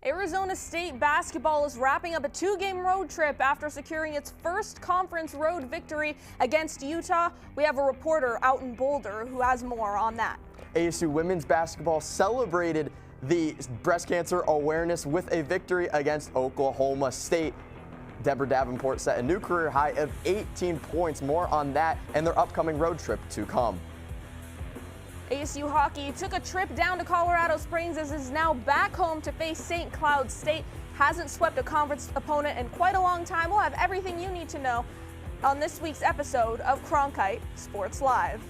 Arizona State basketball is wrapping up a two-game road trip after securing its first conference road victory against Utah. We have a reporter out in Boulder who has more on that. ASU women's basketball celebrated the breast cancer awareness with a victory against Oklahoma State. Deborah Davenport set a new career high of 18 points. More on that and their upcoming road trip to come. ASU hockey took a trip down to Colorado Springs as is now back home to face St. Cloud State. Hasn't swept a conference opponent in quite a long time. We'll have everything you need to know on this week's episode of Cronkite Sports Live.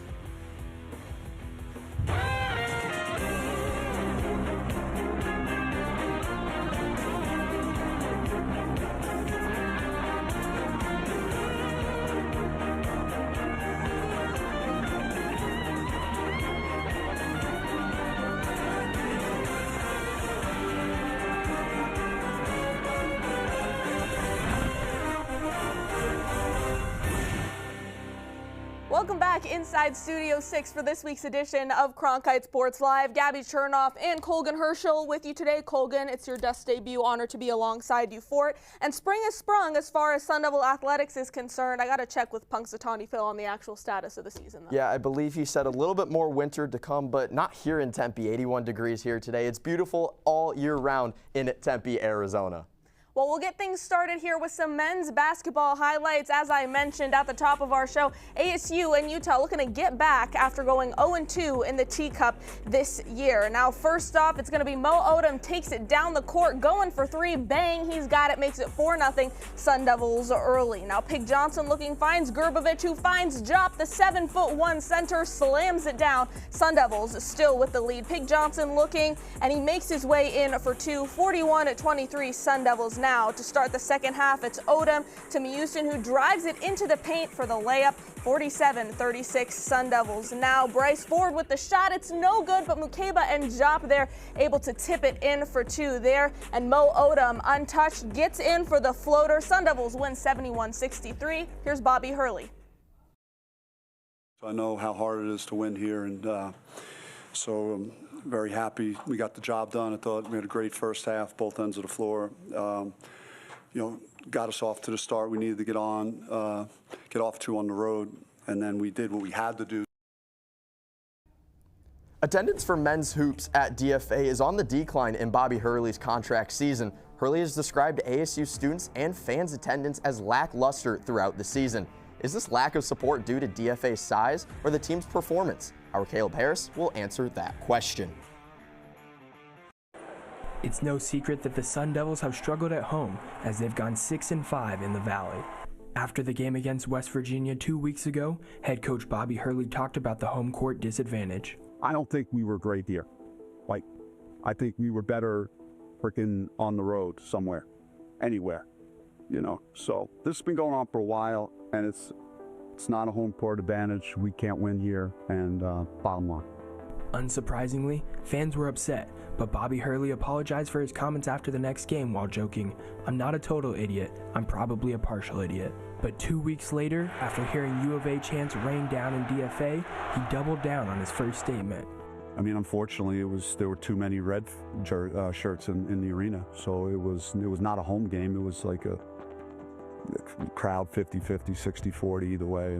Welcome back inside Studio 6 for this week's edition of Cronkite Sports Live. Gabby Chernoff and Colgan Herschel with you today. Colgan, it's your desk debut. Honor to be alongside you for it. And spring has sprung as far as Sun Devil athletics is concerned. I got to check with Punxsutawney Phil on the actual status of the season, though. Yeah, I believe he said a little bit more winter to come, but not here in Tempe. 81 degrees here today. It's beautiful all year round in Tempe, Arizona. Well, we'll get things started here with some men's basketball highlights. As I mentioned at the top of our show, ASU and Utah looking to get back after going 0-2 in the T-Cup this year. Now, first off, it's going to be Mo Odom takes it down the court, going for three. Bang, he's got it, makes it 4-0 Sun Devils early. Now, Pig Johnson looking, finds Gerbovic, who finds Jop, the 7'1" center, slams it down. Sun Devils still with the lead. Pig Johnson looking, and he makes his way in for two. 41-23 Sun Devils. Now to start the second half, it's Odom to Houston, who drives it into the paint for the layup. 47-36 Sun Devils. Now Bryce Ford with the shot. It's no good, but Mukeba and Jop there able to tip it in for two there. And Mo Odom, untouched, gets in for the floater. Sun Devils win 71-63. Here's Bobby Hurley. I know how hard it is to win here, and so I'm very happy we got the job done. I thought we had a great first half, both ends of the floor. Got us off to the start we needed to get off to on the road, and then we did what we had to do. Attendance for men's hoops at DFA is on the decline in Bobby Hurley's contract season. Hurley has described ASU students and fans' attendance as lackluster throughout the season. Is this lack of support due to DFA's size or the team's performance? Our Caleb Harris will answer that question. It's no secret that the Sun Devils have struggled at home as they've gone 6-5 in the Valley. After the game against West Virginia 2 weeks ago, head coach Bobby Hurley talked about the home court disadvantage. I don't think we were great here. I think we were better freaking on the road somewhere, anywhere, So this has been going on for a while, and it's not a home court advantage. We can't win here, and bottom line. Unsurprisingly, fans were upset, but Bobby Hurley apologized for his comments after the next game while joking, "I'm not a total idiot, I'm probably a partial idiot." But 2 weeks later, after hearing U of A chants rain down in DFA, he doubled down on his first statement. I mean, unfortunately, there were too many red shirts in the arena, so it was not a home game. It was like a crowd 50-50, 60-40 either way.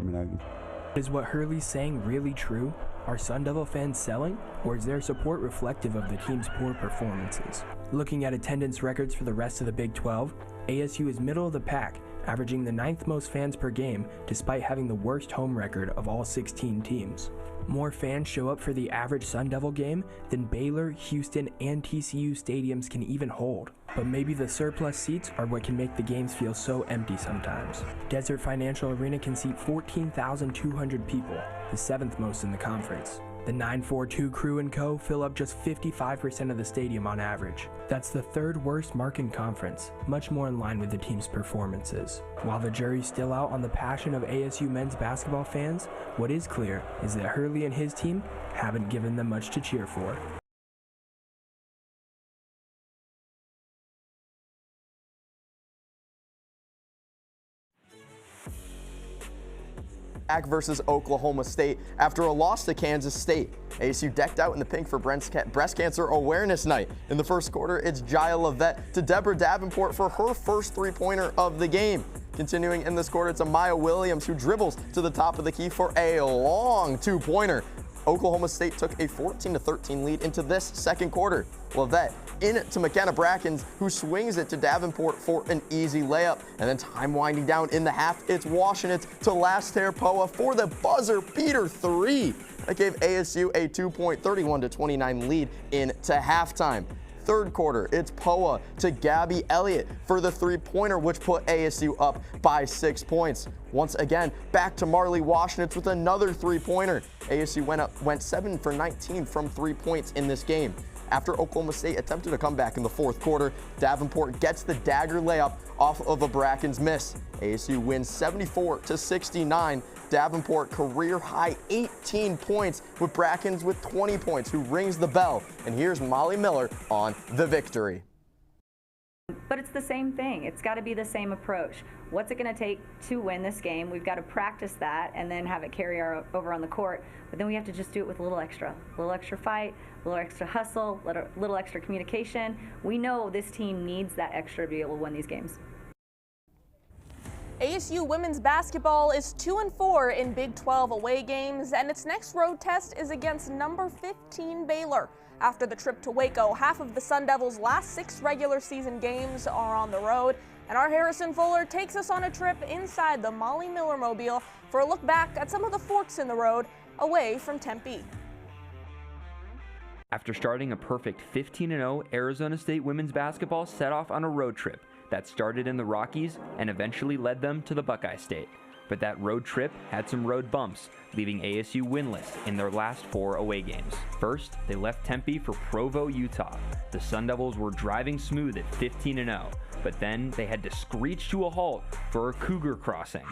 Is what Hurley's saying really true? Are Sun Devil fans selling, or is their support reflective of the team's poor performances? Looking at attendance records for the rest of the Big 12, ASU is middle of the pack, averaging the 9th most fans per game despite having the worst home record of all 16 teams. More fans show up for the average Sun Devil game than Baylor, Houston, and TCU stadiums can even hold. But maybe the surplus seats are what can make the games feel so empty sometimes. Desert Financial Arena can seat 14,200 people, the 7th most in the conference. The 942 Crew & Co. fill up just 55% of the stadium on average. That's the third worst mark in conference, much more in line with the team's performances. While the jury's still out on the passion of ASU men's basketball fans, what is clear is that Hurley and his team haven't given them much to cheer for. back versus Oklahoma State after a loss to Kansas State. ASU decked out in the pink for Breast Cancer Awareness Night. In the first quarter, it's Jaya Levette to Deborah Davenport for her first three-pointer of the game. Continuing in this quarter, it's Amaya Williams who dribbles to the top of the key for a long two-pointer. Oklahoma State took a 14-13 lead into this second quarter. Levette in to McKenna Brackens, who swings it to Davenport for an easy layup. And then time winding down in the half, it's Washington to Laster Poa for the buzzer beater three. That gave ASU a 2-point 31-29 lead into halftime. Third quarter, it's Poa to Gabby Elliott for the three-pointer, which put ASU up by 6 points. Once again, back to Marley Washington with another three-pointer. ASU went 7 for 19 from 3 points in this game. After Oklahoma State attempted to come back in the fourth quarter, Davenport gets the dagger layup off of a Brackens miss. ASU wins 74-69. Davenport career high 18 points with Brackens with 20 points, who rings the bell. And here's Molly Miller on the victory. But it's the same thing. It's got to be the same approach. What's it going to take to win this game? We've got to practice that and then have it carry over on the court. But then we have to just do it with a little extra fight, a little extra hustle, a little extra communication. We know this team needs that extra to be able to win these games. ASU women's basketball is 2-4 in Big 12 away games, and its next road test is against number 15 Baylor. After the trip to Waco, half of the Sun Devils' last 6 regular season games are on the road, and our Harrison Fuller takes us on a trip inside the Molly Miller Mobile for a look back at some of the forks in the road away from Tempe. After starting a perfect 15-0, Arizona State women's basketball set off on a road trip that started in the Rockies and eventually led them to the Buckeye State. But that road trip had some road bumps, leaving ASU winless in their last 4 away games. First, they left Tempe for Provo, Utah. The Sun Devils were driving smooth at 15-0, but then they had to screech to a halt for a Cougar crossing.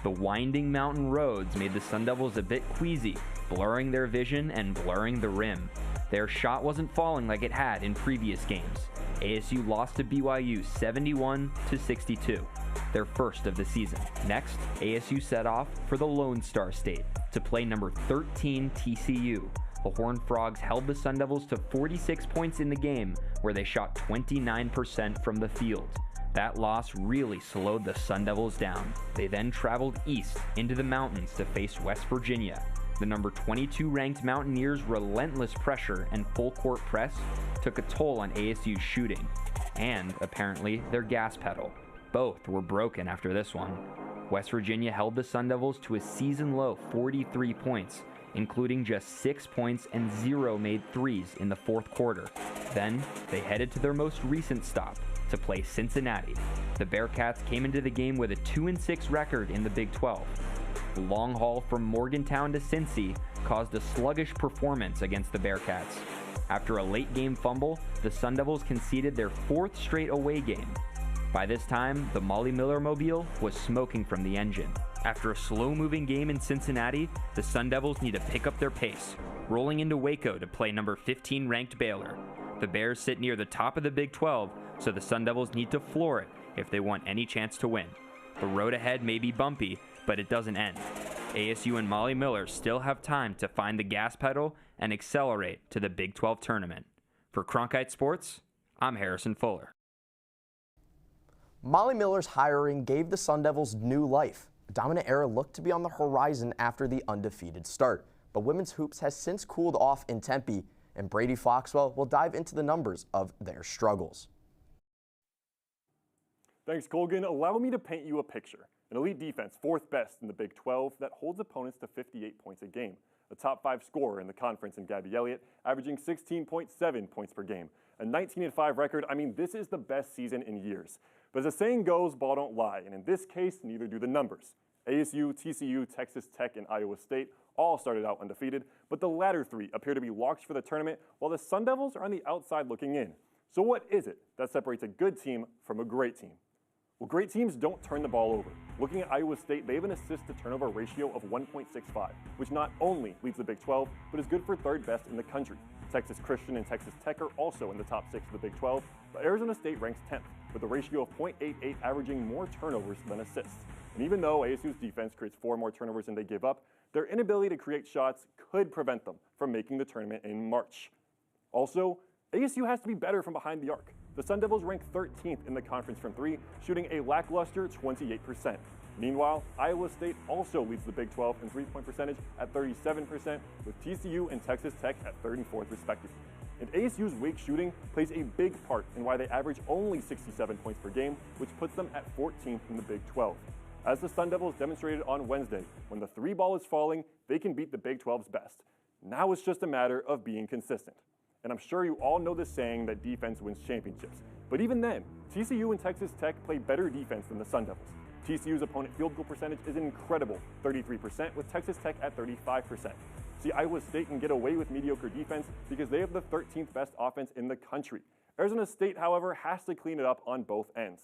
The winding mountain roads made the Sun Devils a bit queasy, blurring their vision and blurring the rim. Their shot wasn't falling like it had in previous games. ASU lost to BYU 71-62, their first of the season. Next, ASU set off for the Lone Star State to play number 13 TCU. The Horned Frogs held the Sun Devils to 46 points in the game, where they shot 29% from the field. That loss really slowed the Sun Devils down. They then traveled east into the mountains to face West Virginia. The number 22 ranked Mountaineers' relentless pressure and full court press took a toll on ASU's shooting, and apparently their gas pedal. Both were broken after this one. West Virginia held the Sun Devils to a season-low 43 points, including just 6 points and 0 made threes in the fourth quarter. Then they headed to their most recent stop to play Cincinnati. The Bearcats came into the game with a 2-6 record in the Big 12. The long haul from Morgantown to Cincy caused a sluggish performance against the Bearcats. After a late-game fumble, the Sun Devils conceded their 4th straight away game. By this time, the Molly Miller Mobile was smoking from the engine. After a slow-moving game in Cincinnati, the Sun Devils need to pick up their pace, rolling into Waco to play number 15 ranked Baylor. The Bears sit near the top of the Big 12, so the Sun Devils need to floor it if they want any chance to win. The road ahead may be bumpy, but it doesn't end. ASU and Molly Miller still have time to find the gas pedal and accelerate to the Big 12 tournament. For Cronkite Sports, I'm Harrison Fuller. Molly Miller's hiring gave the Sun Devils new life. A dominant era looked to be on the horizon after the undefeated start, but women's hoops has since cooled off in Tempe, and Brady Foxwell will dive into the numbers of their struggles. Thanks, Colgan. Allow me to paint you a picture. An elite defense, 4th best in the Big 12, that holds opponents to 58 points a game. A top 5 scorer in the conference in Gabby Elliott, averaging 16.7 points per game. A 19-5 record. I mean, this is the best season in years. But as the saying goes, ball don't lie, and in this case, neither do the numbers. ASU, TCU, Texas Tech, and Iowa State all started out undefeated, but the latter 3 appear to be locks for the tournament, while the Sun Devils are on the outside looking in. So what is it that separates a good team from a great team? Well, great teams don't turn the ball over. Looking at Iowa State, they have an assist-to-turnover ratio of 1.65, which not only leads the Big 12, but is good for 3rd best in the country. Texas Christian and Texas Tech are also in the top 6 of the Big 12, but Arizona State ranks 10th, with a ratio of 0.88 averaging more turnovers than assists. And even though ASU's defense creates 4 more turnovers than they give up, their inability to create shots could prevent them from making the tournament in March. Also, ASU has to be better from behind the arc. The Sun Devils rank 13th in the conference from 3, shooting a lackluster 28%. Meanwhile, Iowa State also leads the Big 12 in three-point percentage at 37%, with TCU and Texas Tech at 3rd and 4th respectively. And ASU's weak shooting plays a big part in why they average only 67 points per game, which puts them at 14th in the Big 12. As the Sun Devils demonstrated on Wednesday, when the 3 ball is falling, they can beat the Big 12's best. Now it's just a matter of being consistent. And I'm sure you all know the saying that defense wins championships. But even then, TCU and Texas Tech play better defense than the Sun Devils. TCU's opponent field goal percentage is an incredible 33%, with Texas Tech at 35%. See, Iowa State can get away with mediocre defense because they have the 13th best offense in the country. Arizona State, however, has to clean it up on both ends.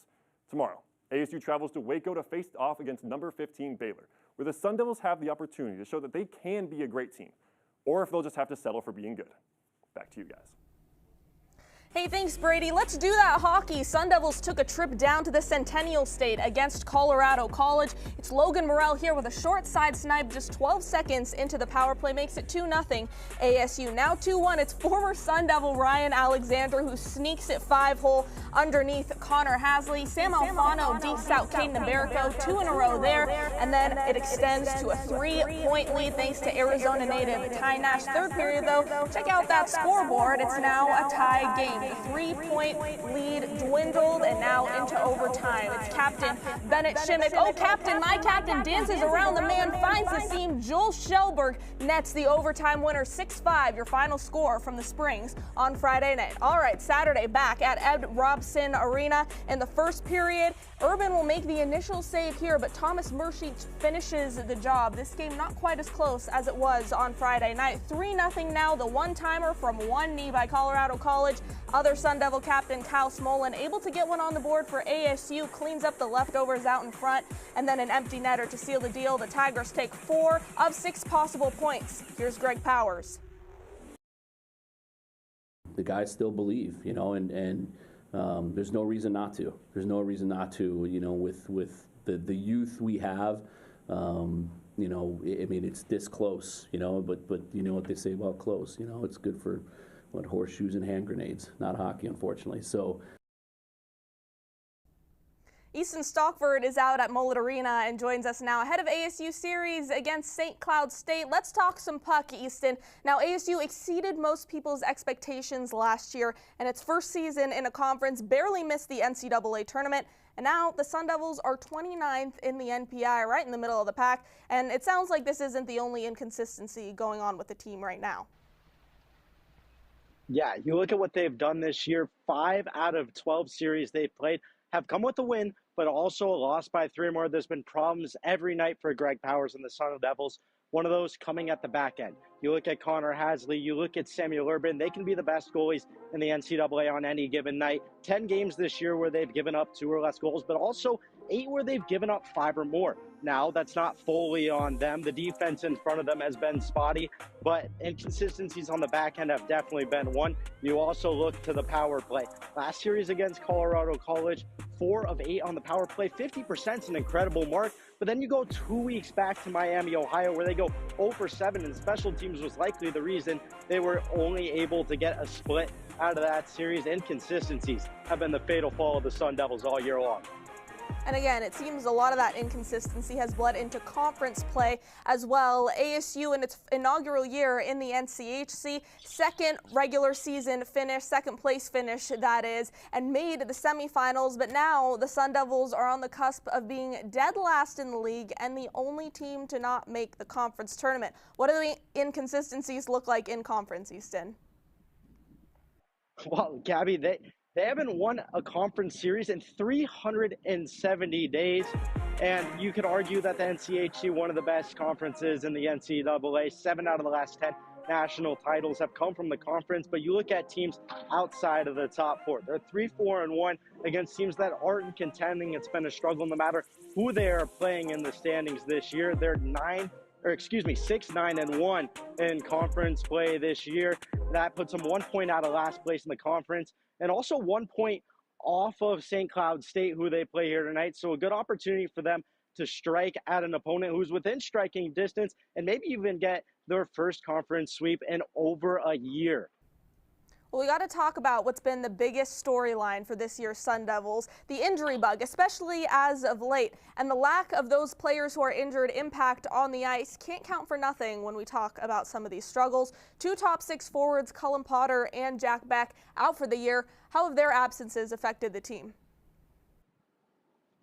Tomorrow, ASU travels to Waco to face off against number 15 Baylor, where the Sun Devils have the opportunity to show that they can be a great team, or if they'll just have to settle for being good. Back to you guys. Hey, thanks, Brady. Let's do that hockey. Sun Devils took a trip down to the Centennial State against Colorado College. It's Logan Morrell here with a short side snipe just 12 seconds into the power play. Makes it 2-0 ASU. Now 2-1. It's former Sun Devil Ryan Alexander who sneaks it 5-hole underneath Connor Hasley. Sam Alfano dekes out Caden Iberico, 2 in a row there. And then it extends to a 3-point lead thanks to Arizona native Ty Nash. Third period, though, check out that scoreboard. It's now a tie game. The 3-point lead dwindled and now into overtime. It's Captain Bennett Shimmick. Oh, Captain, my captain dances around the man, finds the seam. Joel Shelberg nets the overtime winner, 6-5, your final score from the Springs on Friday night. All right, Saturday back at Ed Robson Arena in the first period. Urban will make the initial save here, but Thomas Murshich finishes the job. This game not quite as close as it was on Friday night. 3-0 now, the one-timer from one knee by Colorado College. Other Sun Devil captain Kyle Smolin able to get one on the board for ASU, cleans up the leftovers out in front, and then an empty netter to seal the deal. The Tigers take 4 of 6 possible points. Here's Greg Powers. The guys still believe, and there's no reason not to. There's no reason not to, with the youth we have. I mean, it's this close, but you know what they say about close. It's good for horseshoes and hand grenades, not hockey, unfortunately. So. Easton Stockford is out at Mullet Arena and joins us now ahead of ASU series against St. Cloud State. Let's talk some puck, Easton. Now, ASU exceeded most people's expectations last year, and its first season in a conference barely missed the NCAA tournament. And now the Sun Devils are 29th in the NPI, right in the middle of the pack. And it sounds like this isn't the only inconsistency going on with the team right now. Yeah, you look at what they've done this year. 5 out of 12 series they've played have come with a win, but also a loss by 3 or more. There's been problems every night for Greg Powers and the Sun Devils. One of those coming at the back end. You look at Connor Hasley, you look at Samuel Urban. They can be the best goalies in the NCAA on any given night. 10 games this year where they've given up 2 or less goals, but also 8 where they've given up 5 or more. Now, that's not fully on them. The defense in front of them has been spotty, but inconsistencies on the back end have definitely been one. You also look to the power play. Last series against Colorado College, 4 of 8 on the power play. 50% is an incredible mark. But then you go 2 weeks back to Miami, Ohio, where they go 0 for 7, and special teams was likely the reason they were only able to get a split out of that series. Inconsistencies have been the fatal fall of the Sun Devils all year long. And again, it seems a lot of that inconsistency has bled into conference play as well. ASU in its inaugural year in the NCHC, second regular season finish, second place finish that is, and made the semifinals. But now the Sun Devils are on the cusp of being dead last in the league and the only team to not make the conference tournament. What do the inconsistencies look like in conference, Easton? Well, Gabby, they haven't won a conference series in 370 days, and you could argue that the NCHC, one of the best conferences in the NCAA, 7 out of the last 10 national titles have come from the conference, but you look at teams outside of the top 4. They're 3-4-1 against teams that aren't contending. It's been a struggle no matter who they are playing in the standings this year. They're 6-9-1 in conference play this year. That puts them 1 point out of last place in the conference, and also 1 point off of St. Cloud State, who they play here tonight. So a good opportunity for them to strike at an opponent who's within striking distance and maybe even get their first conference sweep in over a year. Well, we got to talk about what's been the biggest storyline for this year's Sun Devils, the injury bug, especially as of late. And the lack of those players who are injured impact on the ice can't count for nothing when we talk about some of these struggles. Two top six forwards, Cullen Potter and Jack Beck, out for the year. How have their absences affected the team?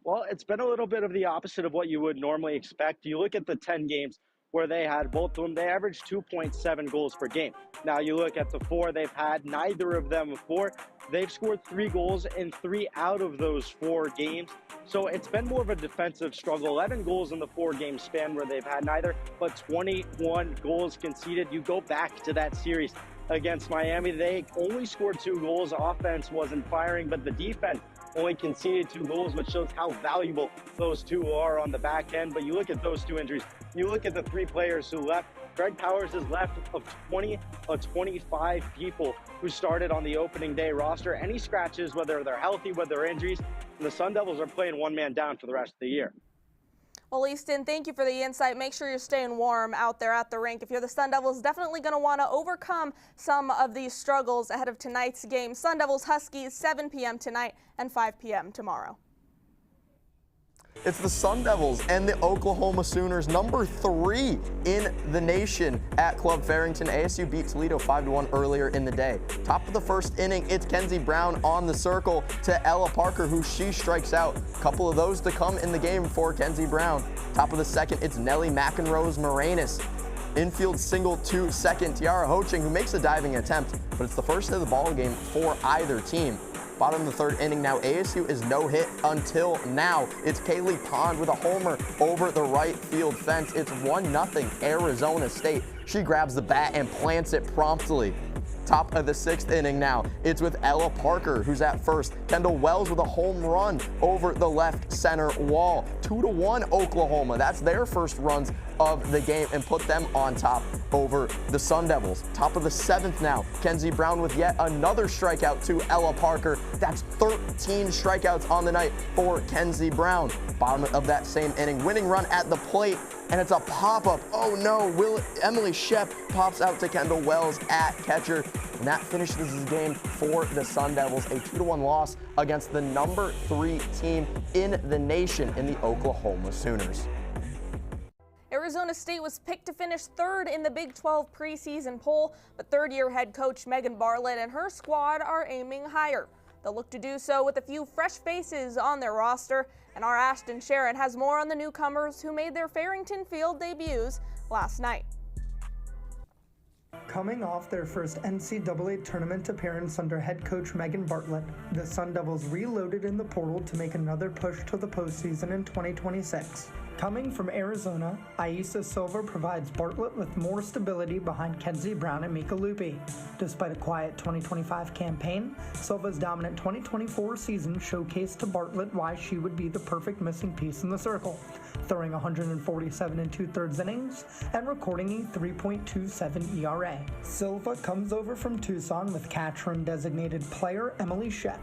Well, it's been a little bit of the opposite of what you would normally expect. You look at the 10 games where they had both of them, they averaged 2.7 goals per game. Now you look at the 4 they've had, neither of them before. They've scored 3 goals in 3 out of those 4 games. So it's been more of a defensive struggle. 11 goals in the 4-game span where they've had neither, but 21 goals conceded. You go back to that series against Miami, they only scored 2 goals. Offense wasn't firing, but the defense only conceded 2 goals, which shows how valuable those 2 are on the back end. But you look at those 2 injuries, you look at the 3 players who left. Greg Powers is left of 25 people who started on the opening day roster. Any scratches, whether they're healthy, whether they're injuries, and the Sun Devils are playing one man down for the rest of the year. Well, Easton, thank you for the insight. Make sure you're staying warm out there at the rink. If you're the Sun Devils, definitely going to want to overcome some of these struggles ahead of tonight's game. Sun Devils Huskies, 7 p.m. tonight and 5 p.m. tomorrow. It's the Sun Devils and the Oklahoma Sooners, number 3 in the nation at Club Farrington. ASU beat Toledo 5-1 earlier in the day. Top of the first inning, it's Kenzie Brown on the circle to Ella Parker, who she strikes out. A couple of those to come in the game for Kenzie Brown. Top of the second, it's Nellie McEnrose Moranis. Infield single to second, Tiara Hoching, who makes a diving attempt, but it's the first of the ball game for either team. Bottom of the third inning now, ASU is no hit until now. It's Kaylee Pond with a homer over the right field fence. It's 1-0 Arizona State. She grabs the bat and plants it promptly. Top of the 6th inning now, it's with Ella Parker, who's at first. Kendall Wells with a home run over the left center wall. 2-1 Oklahoma. That's their first runs of the game and put them on top over the Sun Devils. Top of the 7th now, Kenzie Brown with yet another strikeout to Ella Parker. That's 13 strikeouts on the night for Kenzie Brown. Bottom of that same inning, winning run at the plate, and it's a pop-up. Oh no, Emily Shep pops out to Kendall Wells at catcher, and that finishes the game for the Sun Devils, a 2-1 loss against the number 3 team in the nation in the Oklahoma Sooners. Arizona State was picked to finish 3rd in the Big 12 preseason poll, but third-year head coach Megan Bartlett and her squad are aiming higher. They'll look to do so with a few fresh faces on their roster, and our Ashton Sharon has more on the newcomers who made their Farrington Field debuts last night. Coming off their first NCAA tournament appearance under head coach Megan Bartlett, the Sun Devils reloaded in the portal to make another push to the postseason in 2026. Coming from Arizona, Aisa Silva provides Bartlett with more stability behind Kenzie Brown and Mika Lupi. Despite a quiet 2025 campaign, Silva's dominant 2024 season showcased to Bartlett why she would be the perfect missing piece in the circle, throwing 147 2/3 innings and recording a 3.27 ERA. Silva comes over from Tucson with catch room designated player Emily Shep.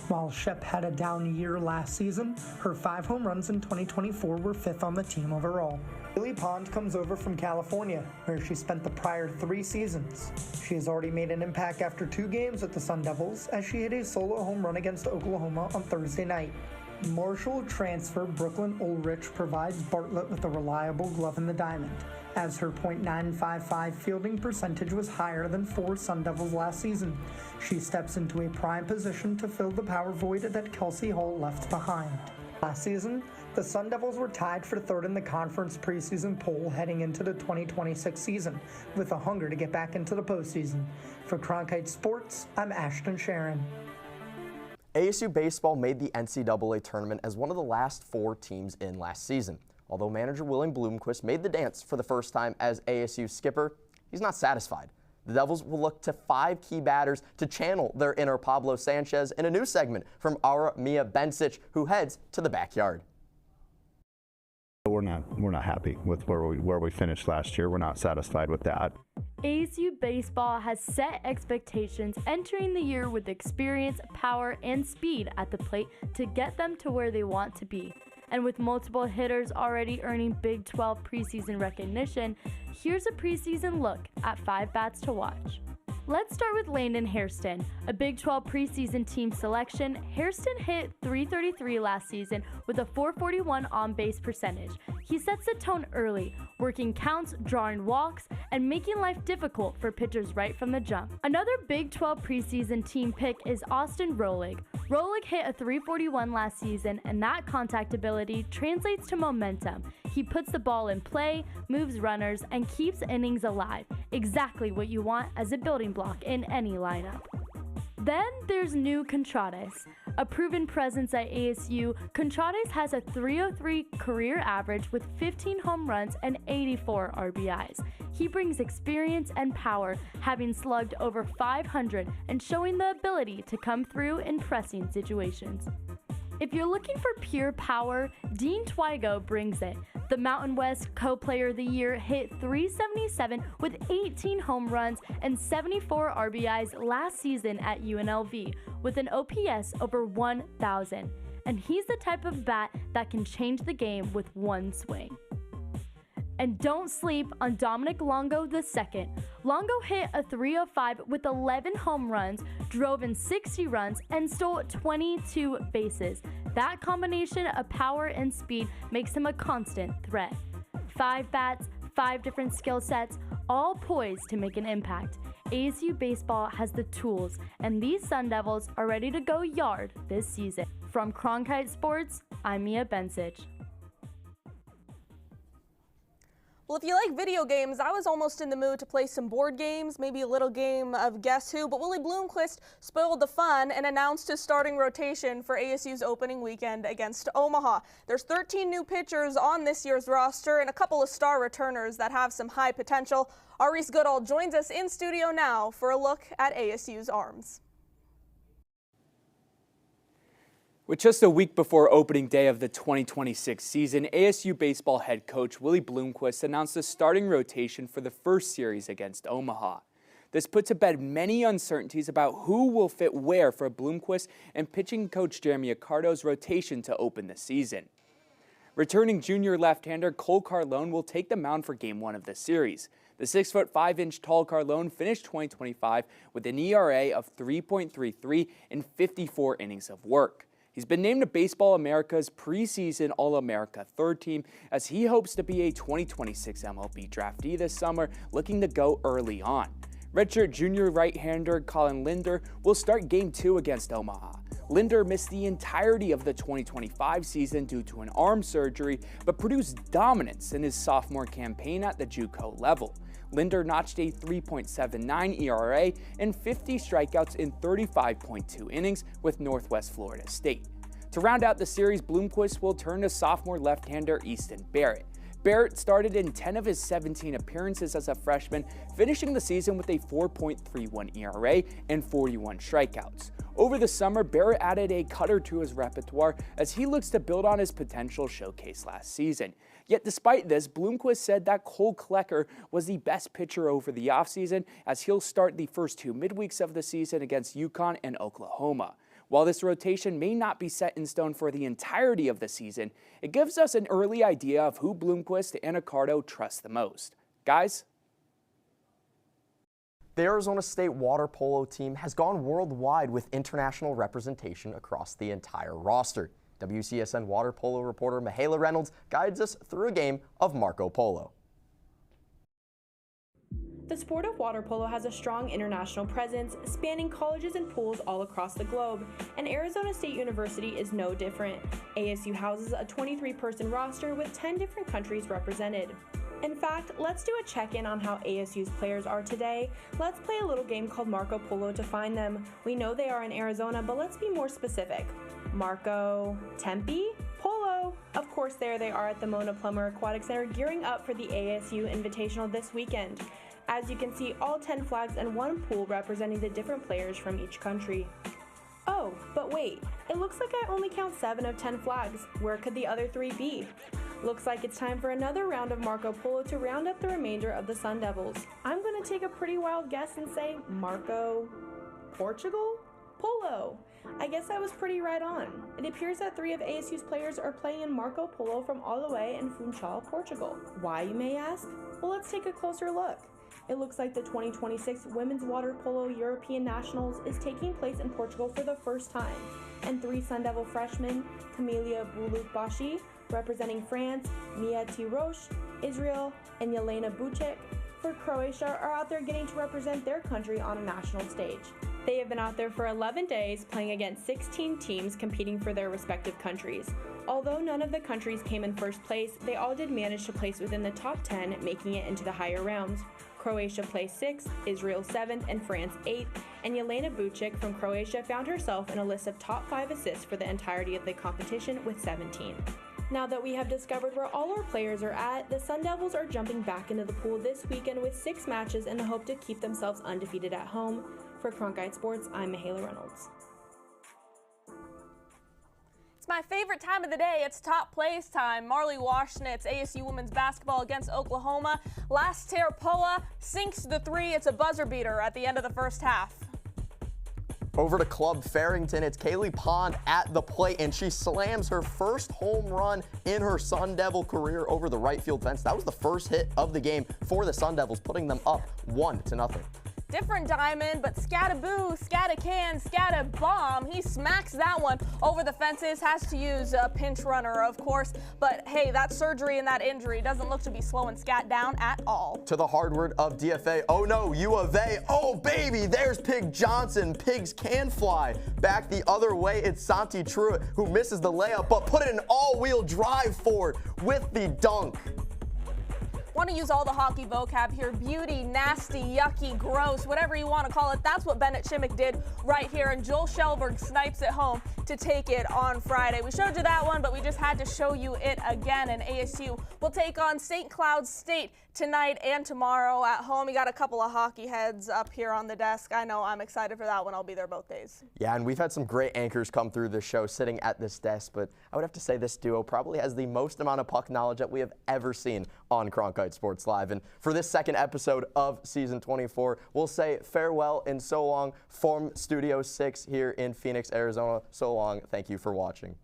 While Shep had a down year last season, her 5 home runs in 2024 were 5th on the team overall. Lily Pond comes over from California, where she spent the prior 3 seasons. She has already made an impact after 2 games with the Sun Devils, as she hit a solo home run against Oklahoma on Thursday night. Marshall transfer Brooklyn Ulrich provides Bartlett with a reliable glove in the diamond, as her .955 fielding percentage was higher than 4 Sun Devils last season. She steps into a prime position to fill the power void that Kelsey Hall left behind. Last season, the Sun Devils were tied for 3rd in the conference preseason poll heading into the 2026 season, with a hunger to get back into the postseason. For Cronkite Sports, I'm Ashton Sharon. ASU baseball made the NCAA tournament as one of the last 4 teams in last season. Although manager William Bloomquist made the dance for the first time as ASU skipper, he's not satisfied. The Devils will look to 5 key batters to channel their inner Pablo Sanchez in a new segment from our Mia Bencic, who heads to the backyard. We're not happy with where we finished last year. We're not satisfied with that. ASU baseball has set expectations entering the year with experience, power, and speed at the plate to get them to where they want to be. And with multiple hitters already earning Big 12 preseason recognition, here's a preseason look at 5 bats to watch. Let's start with Landon Hairston, a Big 12 preseason team selection. Hairston hit .333 last season with a .441 on-base percentage. He sets the tone early, working counts, drawing walks, and making life difficult for pitchers right from the jump. Another Big 12 preseason team pick is Austin Rolig. Rolig hit a .341 last season, and that contact ability translates to momentum. He puts the ball in play, moves runners, and keeps innings alive. Exactly what you want as a building block in any lineup. Then there's New Contrades. A proven presence at ASU, Contrades has a .303 career average with 15 home runs and 84 RBIs. He brings experience and power, having slugged over 500 and showing the ability to come through in pressing situations. If you're looking for pure power, Dean Twigo brings it. The Mountain West Co-Player of the Year hit .377 with 18 home runs and 74 RBIs last season at UNLV with an OPS over 1,000. And he's the type of bat that can change the game with one swing. And don't sleep on Dominic Longo II. Longo hit a .305 with 11 home runs, drove in 60 runs, and stole 22 bases. That combination of power and speed makes him a constant threat. 5 bats, 5 different skill sets, all poised to make an impact. ASU baseball has the tools, and these Sun Devils are ready to go yard this season. From Cronkite Sports, I'm Mia Bensich. Well, if you like video games, I was almost in the mood to play some board games, maybe a little game of Guess Who, but Willie Bloomquist spoiled the fun and announced his starting rotation for ASU's opening weekend against Omaha. There's 13 new pitchers on this year's roster and a couple of star returners that have some high potential. Aris Goodall joins us in studio now for a look at ASU's arms. With just a week before opening day of the 2026 season, ASU baseball head coach Willie Bloomquist announced a starting rotation for the first series against Omaha. This put to bed many uncertainties about who will fit where for Bloomquist and pitching coach Jeremy Accardo's rotation to open the season. Returning junior left-hander Cole Carlone will take the mound for Game 1 of the series. The 6'5" tall Carlone finished 2025 with an ERA of 3.33 in 54 innings of work. He's been named to Baseball America's preseason All-America third team as he hopes to be a 2026 MLB draftee this summer, looking to go early on. Redshirt junior right-hander Colin Linder will start Game 2 against Omaha. Linder missed the entirety of the 2025 season due to an arm surgery, but produced dominance in his sophomore campaign at the JUCO level. Linder notched a 3.79 ERA and 50 strikeouts in 35.2 innings with Northwest Florida State. To round out the series, Bloomquist will turn to sophomore left-hander Easton Barrett. Barrett started in 10 of his 17 appearances as a freshman, finishing the season with a 4.31 ERA and 41 strikeouts. Over the summer, Barrett added a cutter to his repertoire as he looks to build on his potential showcase last season. Yet despite this, Bloomquist said that Cole Klecker was the best pitcher over the offseason as he'll start the first 2 midweeks of the season against UConn and Oklahoma. While this rotation may not be set in stone for the entirety of the season, it gives us an early idea of who Bloomquist and Accardo trust the most. Guys? The Arizona State water polo team has gone worldwide with international representation across the entire roster. WCSN water polo reporter Mahala Reynolds guides us through a game of Marco Polo. The sport of water polo has a strong international presence, spanning colleges and pools all across the globe, and Arizona State University is no different. ASU houses a 23-person roster with 10 different countries represented. In fact, let's do a check-in on how ASU's players are today. Let's play a little game called Marco Polo to find them. We know they are in Arizona, but let's be more specific. Marco, Tempe, Polo. Of course, there they are at the Mona Plummer Aquatic Center gearing up for the ASU Invitational this weekend. As you can see, all 10 flags and one pool representing the different players from each country. Oh, but wait, it looks like I only count 7 of 10 flags. Where could the other 3 be? Looks like it's time for another round of Marco Polo to round up the remainder of the Sun Devils. I'm going to take a pretty wild guess and say Marco, Portugal, Polo. I guess I was pretty right on. It appears that 3 of ASU's players are playing in Marco Polo from all the way in Funchal, Portugal. Why, you may ask? Well, let's take a closer look. It looks like the 2026 Women's Water Polo European Nationals is taking place in Portugal for the first time, and 3 Sun Devil freshmen, Camelia Buluk-Bashi, representing France, Mia T. Roche, Israel, and Jelena Bucek for Croatia are out there getting to represent their country on a national stage. They have been out there for 11 days playing against 16 teams competing for their respective countries. Although none of the countries came in first place, they all did manage to place within the top 10, making it into the higher rounds. Croatia placed 6th, Israel 7th, and France 8th, and Jelena Bucek from Croatia found herself in a list of top 5 assists for the entirety of the competition with 17. Now that we have discovered where all our players are at, the Sun Devils are jumping back into the pool this weekend with 6 matches in the hope to keep themselves undefeated at home. For Cronkite Sports, I'm Michaela Reynolds. It's my favorite time of the day. It's top plays time. Marley Washnitz, ASU women's basketball against Oklahoma. Last Terpoa sinks the 3. It's a buzzer beater at the end of the first half. Over to Club Farrington, it's Kaylee Pond at the plate, and she slams her first home run in her Sun Devil career over the right field fence. That was the first hit of the game for the Sun Devils, putting them up 1-0. Different diamond, but scataboo, scatacan, scatabomb. He smacks that one over the fences, has to use a pinch runner, of course. But hey, that surgery and that injury doesn't look to be slowing Scat down at all. To the hardwood of DFA, oh no, U of A, oh baby, there's Pig Johnson. Pigs can fly. Back the other way, it's Santi Truitt, who misses the layup, but put an all-wheel drive forward with the dunk. Want to use all the hockey vocab here. Beauty, nasty, yucky, gross, whatever you want to call it. That's what Bennett Chimmick did right here. And Joel Shelberg snipes it home to take it on Friday. We showed you that one, but we just had to show you it again. And ASU will take on St. Cloud State tonight and tomorrow at home. You got a couple of hockey heads up here on the desk. I know I'm excited for that one. I'll be there both days. Yeah, and we've had some great anchors come through this show sitting at this desk, but I would have to say this duo probably has the most amount of puck knowledge that we have ever seen on Cronkite Sports Live. And for this second episode of season 24, we'll say farewell and so long from Studio 6 here in Phoenix, Arizona. So long. Thank you for watching.